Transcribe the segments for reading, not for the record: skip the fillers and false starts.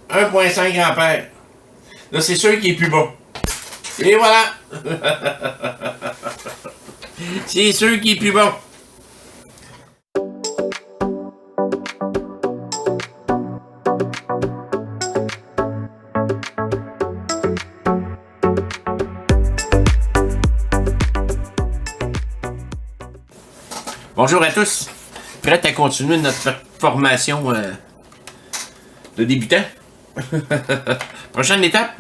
1,5 ampères. Là, c'est sûr qu'il est plus bas. Et voilà! C'est sûr qu'il est plus bas. Bonjour à tous. Prêt à continuer notre formation de débutant? Prochaine étape,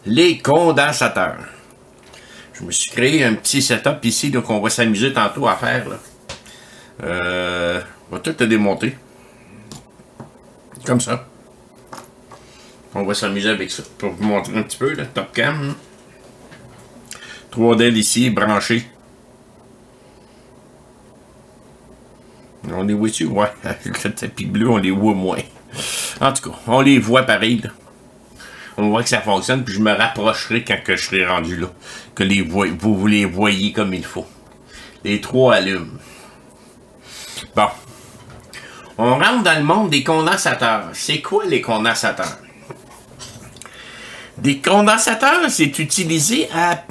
les condensateurs. Je me suis créé un petit setup ici qu'on va s'amuser tantôt à faire. Là. On va tout te démonter. Comme ça. On va s'amuser avec ça. Pour vous montrer un petit peu, le top cam. 3 d'ailes ici, branchées. On les voit-tu? Ouais. Le tapis bleu, on les voit moins. En tout cas, on les voit pareil. Là. On voit que ça fonctionne, puis je me rapprocherai quand que je serai rendu là. Que vous les voyez comme il faut. Les 3 allument. Bon. On rentre dans le monde des condensateurs. C'est quoi les condensateurs? Des condensateurs, c'est utilisé à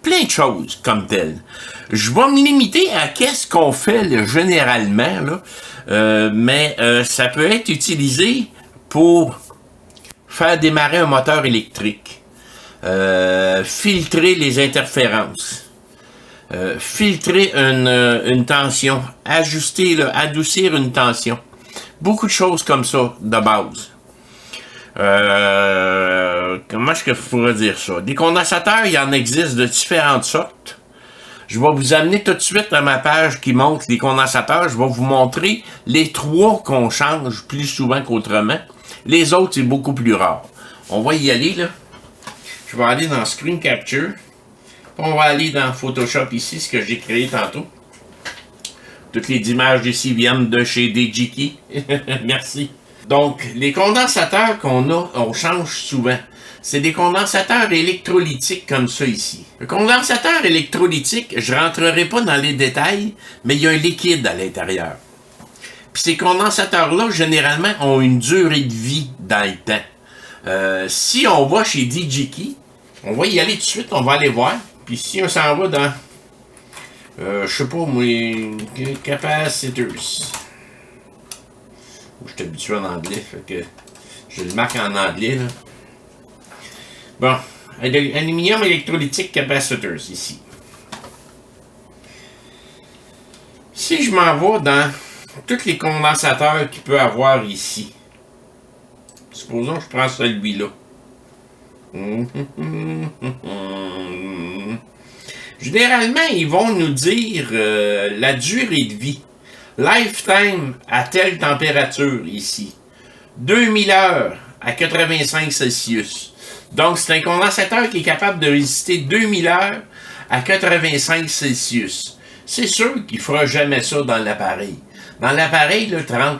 plein de choses comme tel. Je vais me limiter à qu'est-ce qu'on fait là, généralement, là. Mais ça peut être utilisé pour faire démarrer un moteur électrique, filtrer les interférences, filtrer une tension, ajuster, là, adoucir une tension. Beaucoup de choses comme ça, de base. Comment est-ce que je pourrais dire ça? Des condensateurs, il y en existe de différentes sortes. Je vais vous amener tout de suite à ma page qui montre les condensateurs. Je vais vous montrer les 3 qu'on change plus souvent qu'autrement. Les autres, c'est beaucoup plus rare. On va y aller, là. Je vais aller dans Screen Capture. On va aller dans Photoshop ici, ce que j'ai créé tantôt. Toutes les images ici viennent de chez DJI. Merci. Donc, les condensateurs qu'on a, on change souvent. C'est des condensateurs électrolytiques comme ça ici. Le condensateur électrolytique, je ne rentrerai pas dans les détails, mais il y a un liquide à l'intérieur. Puis ces condensateurs-là, généralement, ont une durée de vie dans le temps. Si on va chez DJI, on va y aller tout de suite, on va aller voir. Puis si on s'en va dans, je sais pas moi, capacitors. Je suis habitué en anglais, fait que je le marque en anglais, là. Bon, aluminium électrolytique capacitors, ici. Si je m'en vais dans tous les condensateurs qu'il peut avoir ici, supposons que je prends celui-là. Généralement, ils vont nous dire la durée de vie. Lifetime à telle température ici. 2000 heures à 85 Celsius. Donc, c'est un condensateur qui est capable de résister 2000 heures à 85 Celsius. C'est sûr qu'il ne fera jamais ça dans l'appareil. Dans l'appareil, 30,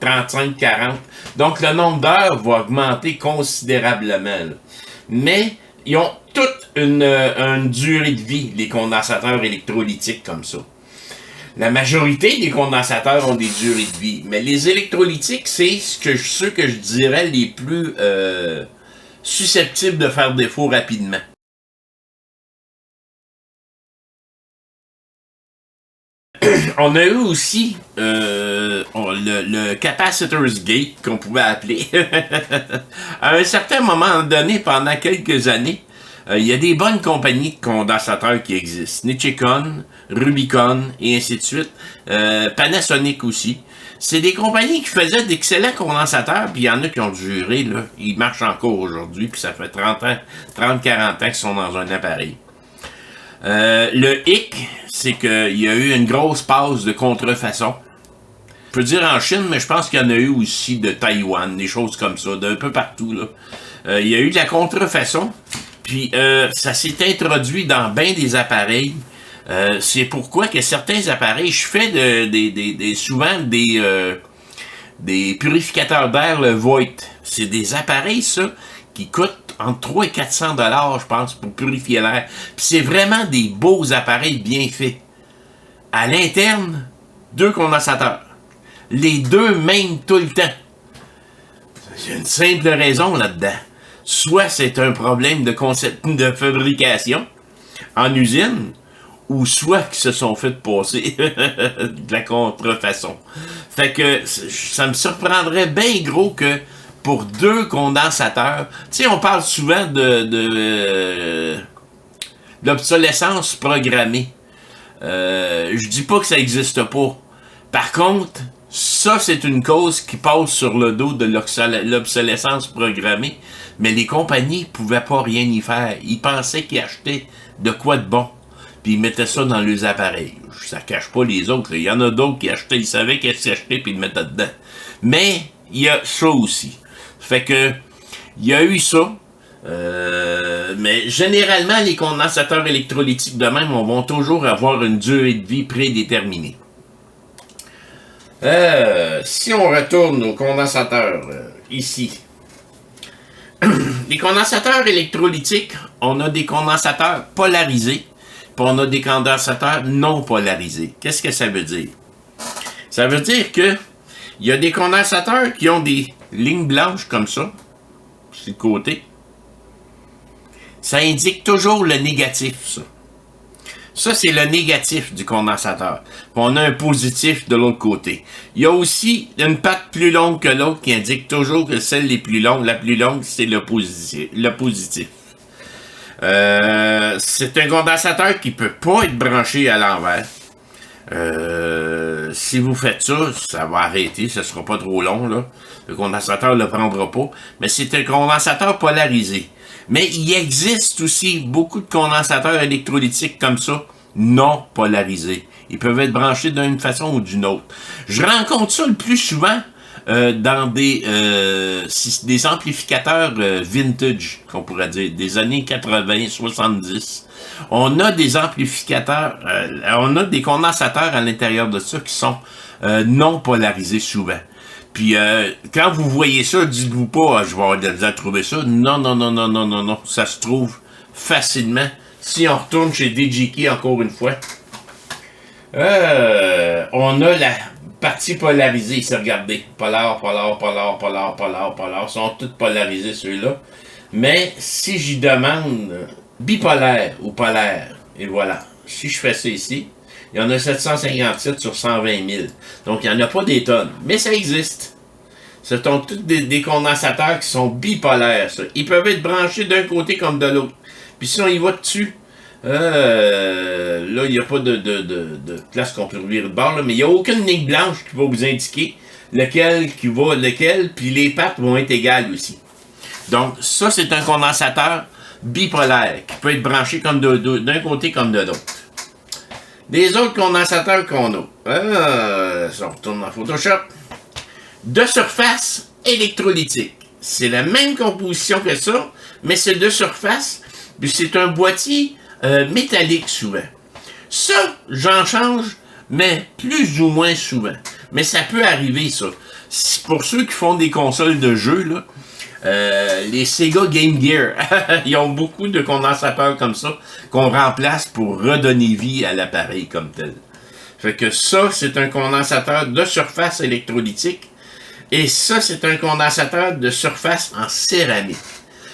35, 40. Donc, le nombre d'heures va augmenter considérablement. Là. Mais, ils ont toute une durée de vie, les condensateurs électrolytiques comme ça. La majorité des condensateurs ont des durées de vie, mais les électrolytiques, c'est ceux que je dirais les plus susceptibles de faire défaut rapidement. On a eu aussi le capacitor's gate, qu'on pouvait appeler. À un certain moment donné, pendant quelques années, il y a des bonnes compagnies de condensateurs qui existent. Nichicon, Rubicon, et ainsi de suite. Panasonic aussi. C'est des compagnies qui faisaient d'excellents condensateurs, puis il y en a qui ont duré, là. Ils marchent encore aujourd'hui, puis ça fait 30 ans, 30-40 ans qu'ils sont dans un appareil. Le hic, c'est qu'il y a eu une grosse passe de contrefaçon. Je peux dire en Chine, mais je pense qu'il y en a eu aussi de Taïwan, des choses comme ça, d'un peu partout, là. Il y a eu de la contrefaçon. Puis, ça s'est introduit dans bien des appareils. C'est pourquoi que certains appareils, je fais souvent des purificateurs d'air, le Voigt. C'est des appareils, ça, qui coûtent entre 300 et 400 $, je pense, pour purifier l'air. Puis c'est vraiment des beaux appareils bien faits. À l'interne, 2 condensateurs. Les 2 même tout le temps. Il y a une simple raison là-dedans. Soit c'est un problème de concept de fabrication en usine, ou soit qu'ils se sont fait passer de la contrefaçon. Fait que ça me surprendrait bien gros que pour 2 condensateurs, tu sais, on parle souvent d'obsolescence programmée. Je dis pas que ça n'existe pas. Par contre, ça, c'est une cause qui passe sur le dos de l'obsolescence programmée, mais les compagnies pouvaient pas rien y faire. Ils pensaient qu'ils achetaient de quoi de bon, puis ils mettaient ça dans leurs appareils. Ça cache pas les autres. Il y en a d'autres qui achetaient, ils savaient qu'est-ce qu'ils achetaient, puis ils le mettaient dedans. Mais il y a ça aussi. Fait que, il y a eu ça. Mais généralement, les condensateurs électrolytiques de même, on va toujours avoir une durée de vie prédéterminée. Si on retourne aux condensateurs, ici. Les condensateurs électrolytiques, on a des condensateurs polarisés, puis on a des condensateurs non polarisés. Qu'est-ce que ça veut dire? Ça veut dire que il y a des condensateurs qui ont des lignes blanches comme ça, sur le côté. Ça indique toujours le négatif, ça. Ça, c'est le négatif du condensateur. Puis on a un positif de l'autre côté. Il y a aussi une patte plus longue que l'autre qui indique toujours que celle les plus longues, la plus longue, c'est le positif. C'est un condensateur qui peut pas être branché à l'envers. Si vous faites ça, ça va arrêter, ça sera pas trop long, là. Le condensateur ne le prendra pas. Mais c'est un condensateur polarisé. Mais il existe aussi beaucoup de condensateurs électrolytiques comme ça, non polarisés. Ils peuvent être branchés d'une façon ou d'une autre. Je rencontre ça le plus souvent dans des amplificateurs vintage, qu'on pourrait dire, des années 80, 70. On a des amplificateurs, on a des condensateurs à l'intérieur de ça qui sont non polarisés souvent. Puis, quand vous voyez ça, dites-vous pas, je vais avoir de la misère à trouver ça. Non. Ça se trouve facilement. Si on retourne chez DJkey encore une fois, on a la partie polarisée ici, regardez. Polaire. Ils sont toutes polarisés, ceux-là. Mais, si j'y demande bipolaire ou polaire, et voilà. Si je fais ça ici, il y en a 757 sur 120 000. Donc, il n'y en a pas des tonnes. Mais ça existe. Ce sont tous des condensateurs qui sont bipolaires. Ça. Ils peuvent être branchés d'un côté comme de l'autre. Puis si on y va dessus, là, il n'y a pas de place qu'on peut ouvrir de bord. Là, mais il n'y a aucune ligne blanche qui va vous indiquer lequel, puis les pattes vont être égales aussi. Donc, ça, c'est un condensateur bipolaire qui peut être branché comme d'un côté comme de l'autre. Des autres condensateurs qu'on a. Si on retourne dans Photoshop. De surface électrolytique. C'est la même composition que ça, mais c'est de surface. Puis c'est un boîtier métallique souvent. Ça, j'en change, mais plus ou moins souvent. Mais ça peut arriver, ça. Pour ceux qui font des consoles de jeux, là, les Sega Game Gear, ils ont beaucoup de condensateurs comme ça qu'on remplace pour redonner vie à l'appareil comme tel. Fait que ça, c'est un condensateur de surface électrolytique et ça, c'est un condensateur de surface en céramique.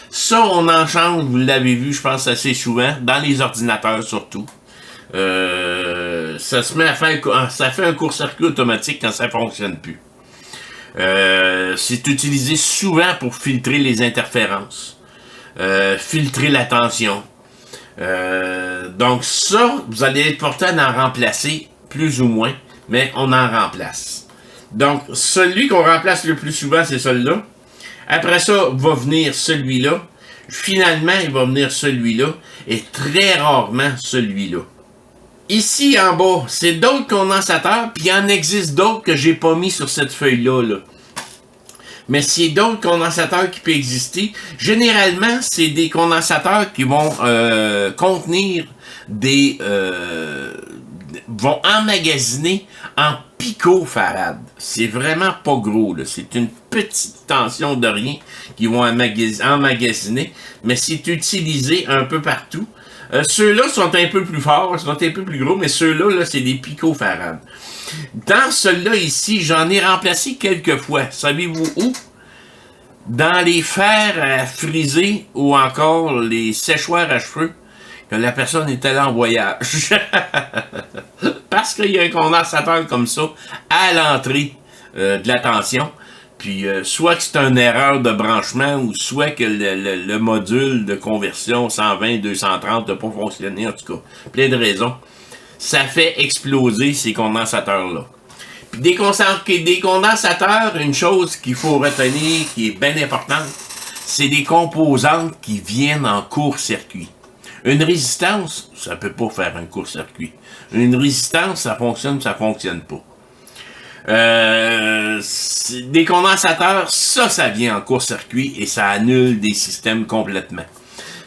Ça, on en change, vous l'avez vu, je pense, assez souvent, dans les ordinateurs surtout. Ça se met à faire, ça fait un court-circuit automatique quand ça fonctionne plus. C'est utilisé souvent pour filtrer les interférences, filtrer la tension. Donc ça, vous allez être porté à en remplacer plus ou moins, mais on en remplace. Donc celui qu'on remplace le plus souvent, c'est celui-là. Après ça, va venir celui-là. Finalement, il va venir celui-là et très rarement celui-là. Ici, en bas, c'est d'autres condensateurs, puis il y en existe d'autres que j'ai pas mis sur cette feuille-là. Là. Mais c'est d'autres condensateurs qui peuvent exister. Généralement, c'est des condensateurs qui vont contenir des... vont emmagasiner en picofarad. C'est vraiment pas gros, là. C'est une petite tension de rien qu'ils vont emmagasiner, mais c'est utilisé un peu partout. Ceux-là sont un peu plus forts, sont un peu plus gros, mais ceux-là, là, c'est des picofarad. Dans celui-là ici, j'en ai remplacé quelques fois. Savez-vous où? dans les fers à friser ou encore les séchoirs à cheveux que la personne est allée en voyage. Parce qu'il y a un condensateur comme ça à l'entrée de la tension. Puis soit que c'est une erreur de branchement ou soit que le module de conversion 120-230 n'a pas fonctionné, en tout cas. Plein de raisons. Ça fait exploser ces condensateurs-là. Puis des condensateurs, une chose qu'il faut retenir qui est bien importante, c'est des composantes qui viennent en court-circuit. Une résistance, ça peut pas faire un court-circuit. Une résistance, ça fonctionne pas. Des condensateurs, ça vient en court-circuit et ça annule des systèmes complètement.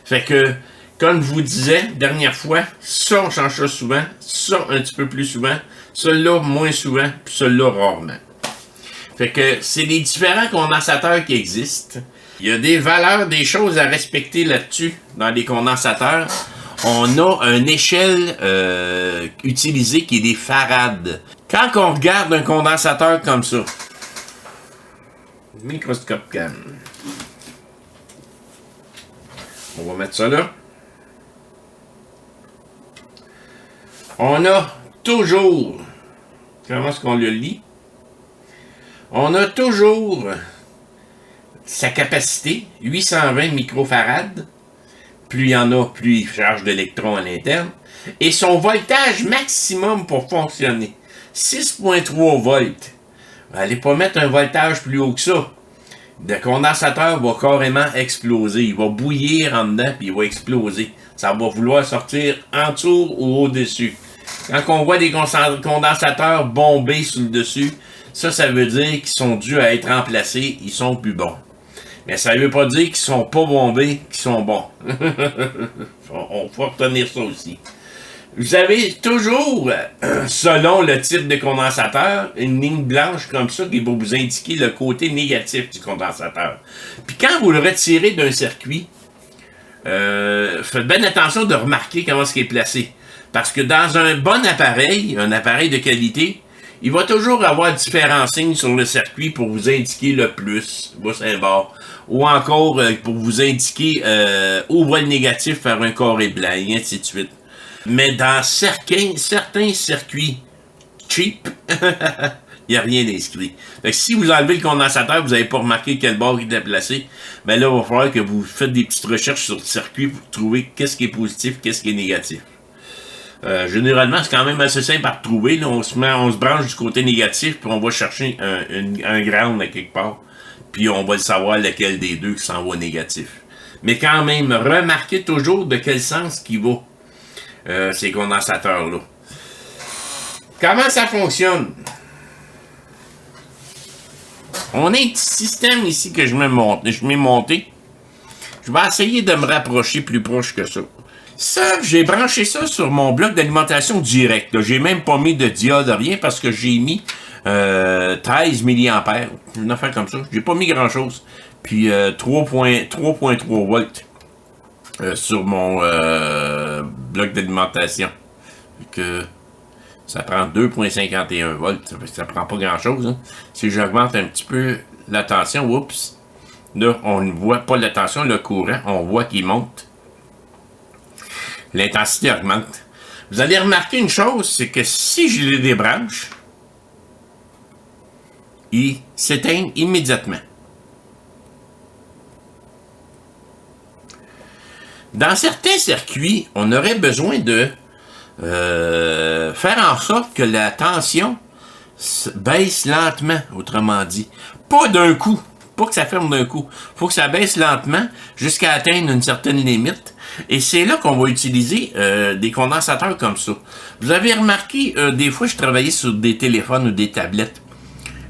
Fait que, comme je vous disais, dernière fois, ça on change ça souvent, ça un petit peu plus souvent, celui-là moins souvent, puis celui-là rarement. Fait que c'est les différents condensateurs qui existent. Il y a des valeurs, des choses à respecter là-dessus, dans les condensateurs. On a une échelle utilisée qui est des farades. Quand on regarde un condensateur comme ça, microscope cam, on va mettre ça là. On a toujours, comment est-ce qu'on le lit? On a toujours sa capacité, 820 microfarades. Plus il y en a, plus il charge d'électrons à l'interne. Et son voltage maximum pour fonctionner, 6,3 volts. Allez pas mettre un voltage plus haut que ça. Le condensateur va carrément exploser. Il va bouillir en dedans puis il va exploser. Ça va vouloir sortir en dessous ou au-dessus. Quand on voit des condensateurs bombés sur le dessus, ça veut dire qu'ils sont dus à être remplacés. Ils sont plus bons. Mais ça ne veut pas dire qu'ils sont pas bombés, qu'ils sont bons. On faut retenir ça aussi. Vous avez toujours, selon le type de condensateur, une ligne blanche comme ça qui va vous indiquer le côté négatif du condensateur. Puis quand vous le retirez d'un circuit, faites bien attention de remarquer comment ce qui est placé. Parce que dans un bon appareil, un appareil de qualité, il va toujours avoir différents signes sur le circuit pour vous indiquer le plus, le symbole, ou encore pour vous indiquer où va le négatif faire un carré blanc, et ainsi de suite. Mais dans certains circuits cheap, il n'y a rien d'inscrit. Fait que si vous enlevez le condensateur, vous n'avez pas remarqué quel bord il est placé, ben là, il va falloir que vous faites des petites recherches sur le circuit pour trouver qu'est-ce qui est positif, qu'est-ce qui est négatif. Généralement, c'est quand même assez simple à retrouver. Là. On se branche du côté négatif, puis on va chercher un ground à quelque part, puis on va le savoir lequel des deux qui s'en va négatif. Mais quand même, remarquez toujours de quel sens qu'il va, ces condensateurs-là. Comment ça fonctionne? On a un petit système ici que je m'ai monté. Je vais essayer de me rapprocher plus proche que ça. Ça, j'ai branché ça sur mon bloc d'alimentation direct. J'ai même pas mis de diode, rien, parce que j'ai mis 13 mA. Une affaire comme ça. J'ai pas mis grand-chose. Puis 3.3 volts sur mon bloc d'alimentation. Que ça prend 2.51 volts. Ça prend pas grand-chose. Hein. Si j'augmente un petit peu la tension, oups, là, on ne voit pas la tension, le courant, on voit qu'il monte. L'intensité augmente. Vous allez remarquer une chose, c'est que si je les débranche, ils s'éteignent immédiatement. Dans certains circuits, on aurait besoin de faire en sorte que la tension baisse lentement, autrement dit. Pas d'un coup. Pas que ça ferme d'un coup. Il faut que ça baisse lentement jusqu'à atteindre une certaine limite. Et c'est là qu'on va utiliser des condensateurs comme ça. Vous avez remarqué, des fois, je travaillais sur des téléphones ou des tablettes.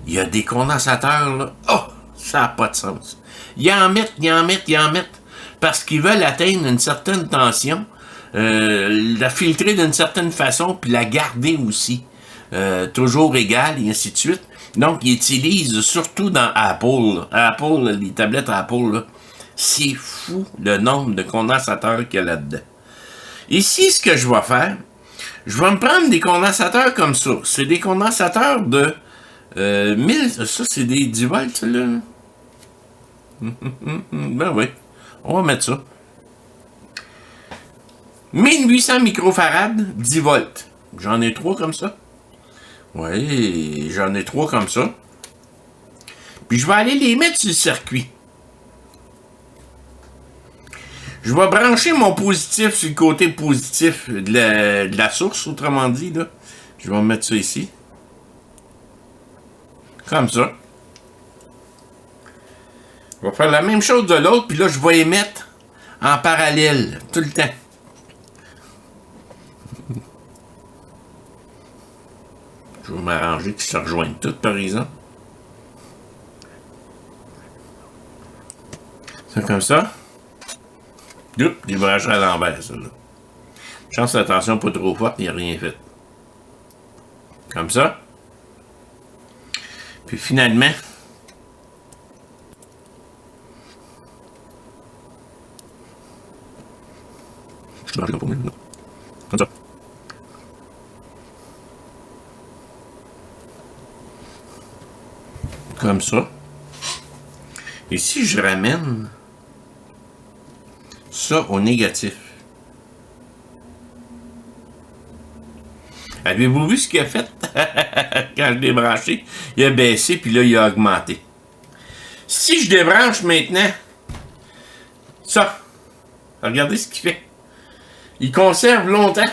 Il y a des condensateurs, là. Oh! Ça n'a pas de sens. Ils en mettent. Parce qu'ils veulent atteindre une certaine tension, la filtrer d'une certaine façon, puis la garder aussi. Toujours égale, et ainsi de suite. Donc, ils utilisent surtout dans Apple. Apple, les tablettes Apple, là. C'est fou le nombre de condensateurs qu'il y a là-dedans. Ici, ce que je vais faire, je vais me prendre des condensateurs comme ça. C'est des condensateurs de 1000... Ça, c'est des 10 volts, là. Ben oui, on va mettre ça. 1800 microfarades, 10 volts. J'en ai 3 comme ça. Oui, j'en ai 3 comme ça. Puis je vais aller les mettre sur le circuit. Je vais brancher mon positif sur le côté positif de la source, autrement dit, là. Je vais mettre ça ici. Comme ça. Je vais faire la même chose de l'autre, puis là, je vais les mettre en parallèle, tout le temps. Je vais m'arranger qu'ils se rejoignent toutes, par exemple. C'est comme ça. Oups, j'ai branché à l'envers, ça, là. Chance, attention, pas trop forte, il n'y a rien fait. Comme ça. Puis finalement, je branche pas mal, comme ça. Comme ça. Et si je ramène ça au négatif, avez-vous vu ce qu'il a fait quand je l'ai branché? Il a baissé, puis là, il a augmenté. Si je débranche maintenant ça, regardez ce qu'il fait. Il conserve longtemps.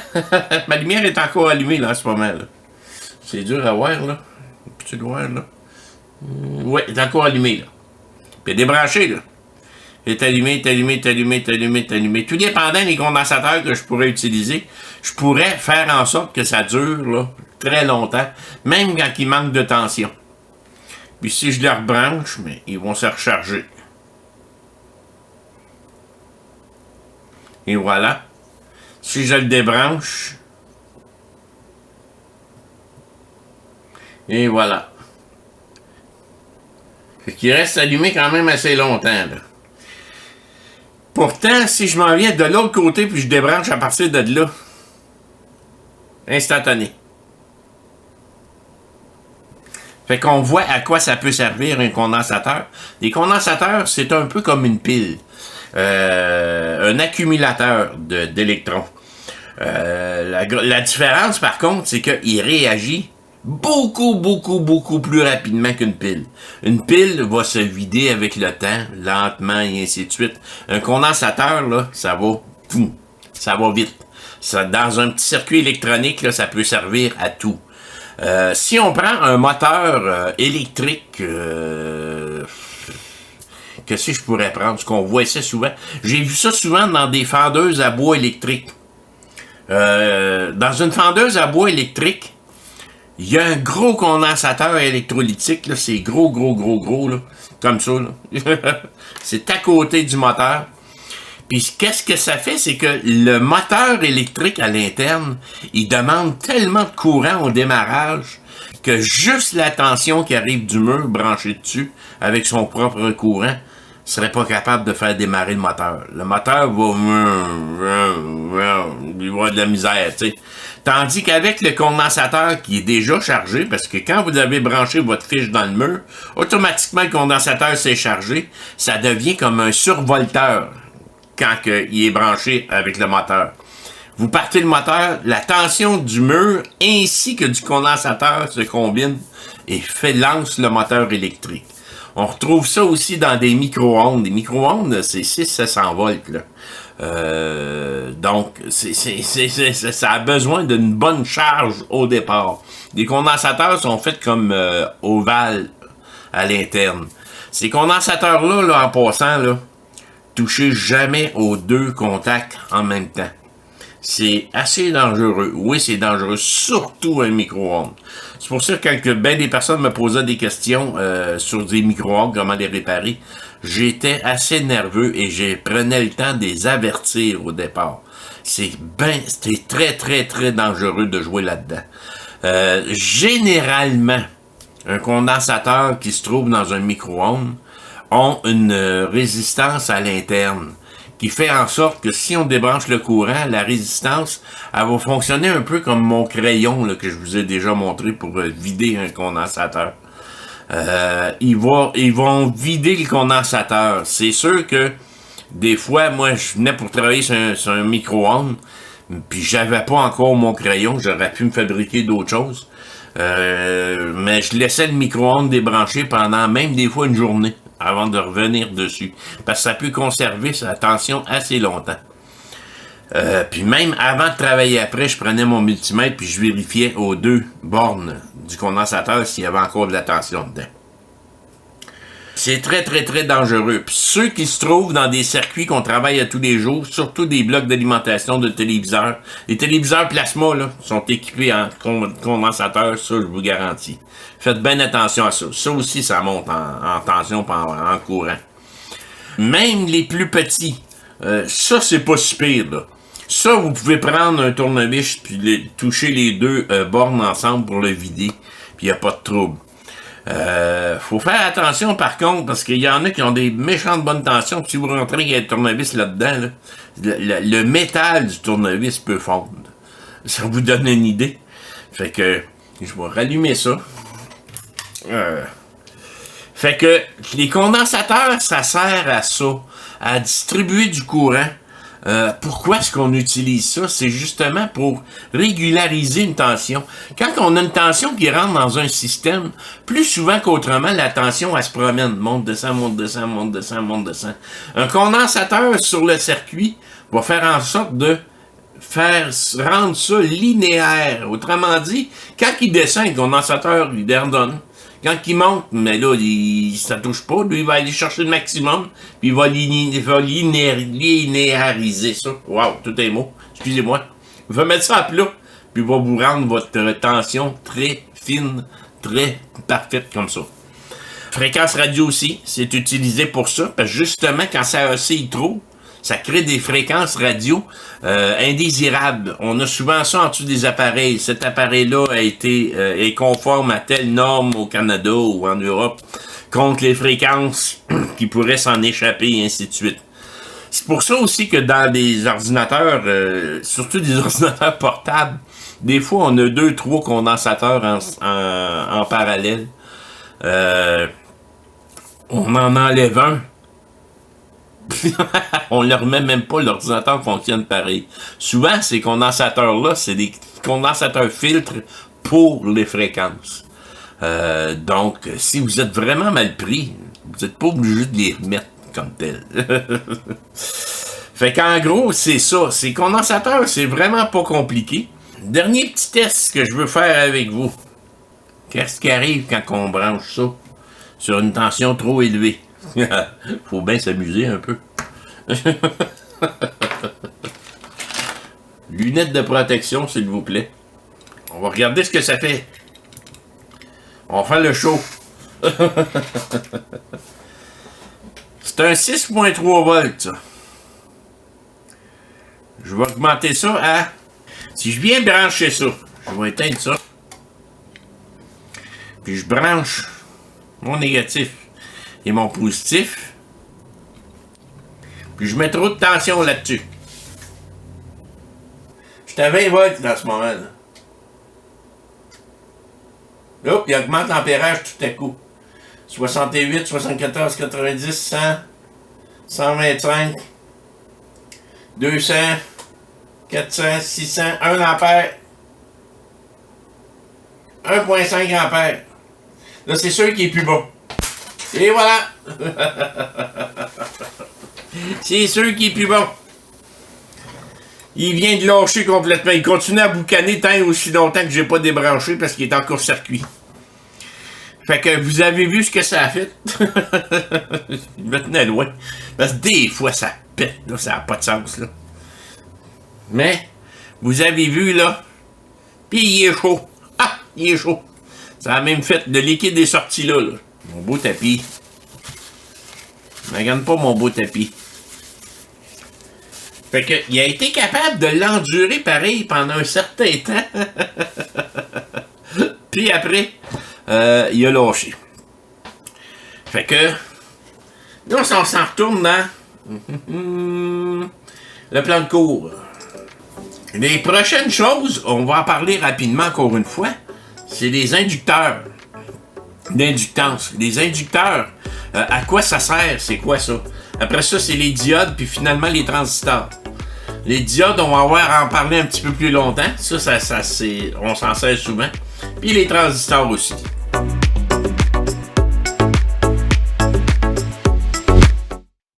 Ma lumière est encore allumée là, en ce moment. Là. C'est dur à voir, là. Peux-tu le voir, là? Ouais, il est encore allumé, là. Puis il est débranché, là. Il est allumé, il est allumé, il est allumé, il est allumé, il est allumé. Tout dépendant des condensateurs que je pourrais utiliser, je pourrais faire en sorte que ça dure, là, très longtemps, même quand il manque de tension. Puis si je les rebranche, mais ils vont se recharger. Et voilà. Si je le débranche, et voilà. Fait qu'il reste allumé quand même assez longtemps, là. Pourtant, si je m'en viens de l'autre côté puis je débranche à partir de là, instantané. Fait qu'on voit à quoi ça peut servir un condensateur. Les condensateurs, c'est un peu comme une pile. Un accumulateur d'électrons. La différence, par contre, c'est qu'il réagit beaucoup plus rapidement qu'une pile. Une pile va se vider avec le temps, lentement, et ainsi de suite. Un condensateur, là, ça va vite. Ça, dans un petit circuit électronique, là, ça peut servir à tout. Si on prend un moteur électrique, qu'est-ce que je pourrais prendre? Ce qu'on voit ça souvent. J'ai vu ça souvent dans des fendeuses à bois électriques. Dans une fendeuse à bois électrique, il y a un gros condensateur électrolytique, là, c'est gros, là, comme ça, là. C'est à côté du moteur. Puis qu'est-ce que ça fait, c'est que le moteur électrique à l'interne, il demande tellement de courant au démarrage que juste la tension qui arrive du mur branché dessus, avec son propre courant, serait pas capable de faire démarrer le moteur. Le moteur va... il va avoir de la misère, tu sais. Tandis qu'avec le condensateur qui est déjà chargé, parce que quand vous avez branché votre fiche dans le mur, automatiquement le condensateur s'est chargé, ça devient comme un survolteur quand il est branché avec le moteur. Vous partez le moteur, la tension du mur ainsi que du condensateur se combine et lance le moteur électrique. On retrouve ça aussi dans des micro-ondes. Les micro-ondes, c'est 600-700 volts, là. Donc, ça a besoin d'une bonne charge au départ. Les condensateurs sont faits comme ovales à l'interne. Ces condensateurs-là, là, en passant, là, touchez jamais aux deux contacts en même temps. C'est assez dangereux. Oui, c'est dangereux, surtout un micro-ondes. C'est pour ça que quand bien des personnes me posaient des questions sur des micro-ondes, comment les réparer, j'étais assez nerveux et je prenais le temps de les avertir au départ. C'était très dangereux de jouer là-dedans. Généralement, un condensateur qui se trouve dans un micro-ondes ont une résistance à l'interne qui fait en sorte que si on débranche le courant, la résistance, elle va fonctionner un peu comme mon crayon là, que je vous ai déjà montré pour vider un condensateur. ils vont vider le condensateur. C'est sûr que des fois, moi, je venais pour travailler sur un micro-ondes, puis j'avais pas encore mon crayon, j'aurais pu me fabriquer d'autres choses. Mais je laissais le micro-ondes débranché pendant même des fois une journée avant de revenir dessus. Parce que ça peut conserver sa tension assez longtemps. Puis même avant de travailler après, je prenais mon multimètre puis je vérifiais aux 2 bornes du condensateur s'il y avait encore de la tension dedans. C'est très, très, très dangereux. Puis ceux qui se trouvent dans des circuits qu'on travaille à tous les jours, surtout des blocs d'alimentation de téléviseurs, les téléviseurs plasma là, sont équipés en condensateur, ça je vous garantis. Faites bien attention à ça. Ça aussi, ça monte en tension en courant. Même les plus petits, ça c'est pas si pire là. Ça, vous pouvez prendre un tournevis puis toucher les 2 bornes ensemble pour le vider, puis il n'y a pas de trouble. Faut faire attention par contre, parce qu'il y en a qui ont des méchantes bonnes tensions, puis si vous rentrez avec un tournevis là-dedans, là, le métal du tournevis peut fondre. Ça vous donne une idée. Fait que, je vais rallumer ça. Fait que, les condensateurs, ça sert à ça, à distribuer du courant. Pourquoi est-ce qu'on utilise ça? C'est justement pour régulariser une tension. Quand on a une tension qui rentre dans un système, plus souvent qu'autrement, la tension, elle se promène. Monte, descend, monte, descend, monte, descend, monte, descend. Un condensateur sur le circuit va faire en sorte de rendre ça linéaire. Autrement dit, quand il descend, le condensateur, il redonne. Quand il monte, mais là, ça touche pas. Lui, il va aller chercher le maximum, puis il va linéariser ça. Wow, tout est mot. Excusez-moi. Il va mettre ça à plat, puis il va vous rendre votre tension très fine, très parfaite comme ça. Fréquence radio aussi, c'est utilisé pour ça, parce que justement, quand ça oscille trop, ça crée des fréquences radio indésirables. On a souvent ça en dessous des appareils. Cet appareil-là est conforme à telle norme au Canada ou en Europe contre les fréquences qui pourraient s'en échapper et ainsi de suite. C'est pour ça aussi que dans des ordinateurs, surtout des ordinateurs portables, des fois on a 2-3 condensateurs en parallèle. On en enlève un. On ne leur remet même pas, l'ordinateur fonctionne pareil. Souvent, ces condensateurs-là, c'est des condensateurs filtres pour les fréquences. Donc, si vous êtes vraiment mal pris, vous n'êtes pas obligé de les remettre comme tels. Fait qu'en gros, c'est ça. Ces condensateurs, c'est vraiment pas compliqué. Dernier petit test que je veux faire avec vous. Qu'est-ce qui arrive quand on branche ça sur une tension trop élevée? Faut bien s'amuser un peu. Lunettes de protection, s'il vous plaît. On va regarder ce que ça fait. On va faire le show. C'est un 6.3 volts, ça. Je vais augmenter ça à... Si je viens brancher ça, je vais éteindre ça. Puis je branche mon négatif et mon positif. Puis je mets trop de tension là-dessus. Je suis à 20 volts dans ce moment-là. Hop, il augmente l'ampérage tout à coup. 68, 74, 90, 100, 125, 200, 400, 600, 1 ampère, 1.5 ampère. Là, c'est sûr qu'il est plus bas. Et voilà! C'est sûr qu'il est plus bon. Il vient de lâcher complètement. Il continue à boucaner tant et aussi longtemps que j'ai pas débranché parce qu'il est en court-circuit. Fait que vous avez vu ce que ça a fait? Il me tenait loin. Parce que des fois, ça pète. Là, ça n'a pas de sens. Là. Mais, vous avez vu, là. Puis il est chaud. Ah, il est chaud. Ça a même fait. Le liquide est sorti là. Mon beau tapis. Ne regarde pas mon beau tapis. Fait que, il a été capable de l'endurer pareil pendant un certain temps. Puis après, il a lâché. Fait que, là, on s'en retourne dans le plan de cours. Les prochaines choses, on va en parler rapidement encore une fois, c'est les inducteurs. d'inductance. Les inducteurs, à quoi ça sert? C'est quoi ça? Après ça, c'est les diodes, puis finalement les transistors. Les diodes, on va avoir à en parler un petit peu plus longtemps. Ça, on s'en sert souvent. Puis les transistors aussi.